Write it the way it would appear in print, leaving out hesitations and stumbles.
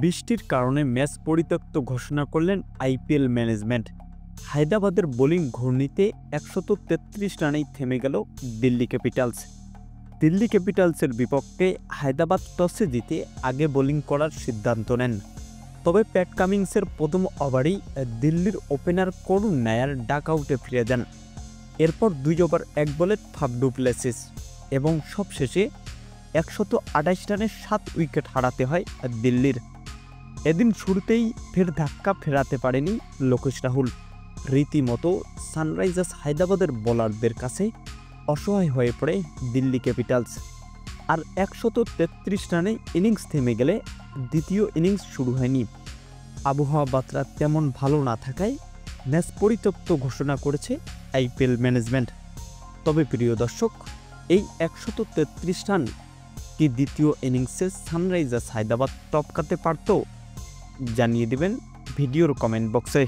বৃষ্টির কারণে ম্যাচ পরিত্যক্ত ঘোষণা করলেন আইপিএল ম্যানেজমেন্ট। হায়দ্রাবাদের বোলিং ঘূর্ণিতে ১৩৩ রানেই থেমে গেল দিল্লি ক্যাপিটালস। দিল্লি ক্যাপিটালসের বিপক্ষে হায়দ্রাবাদ টসে জিতে আগে বোলিং করার সিদ্ধান্ত নেন। তবে প্যাট কামিন্সের প্রথম ওভারেই দিল্লির ওপেনার করুণ নায়ার ডাক আউটে ফিরে যান। এরপর ২ ওভার ১ বলে ফাফ ডু প্লেসিস এবং সবশেষে ১২৮ রানে ৭ উইকেট হারাতে হয় দিল্লির। এদিন শুরুতেই ফের ধাক্কা ফেরাতে পারেনি লোকেশ রাহুল। রীতিমতো সানরাইজার্স হায়দ্রাবাদের বোলারদের কাছে অসহায় হয়ে পড়ে দিল্লি ক্যাপিটালস। আর ১৩৩ রানে ইনিংস থেমে গেলে দ্বিতীয় ইনিংস শুরু হয়নি। আবহাওয়া বার্তা তেমন ভালো না থাকায় ম্যাচ পরিত্যক্ত ঘোষণা করেছে আইপিএল ম্যানেজমেন্ট। তবে প্রিয় দর্শক, এই ১৩৩ রান কি দ্বিতীয় ইনিংসে সানরাইজার্স হায়দ্রাবাদ টপকাতে পারত? জানিয়ে দেবেন ভিডিওর কমেন্ট বক্সে।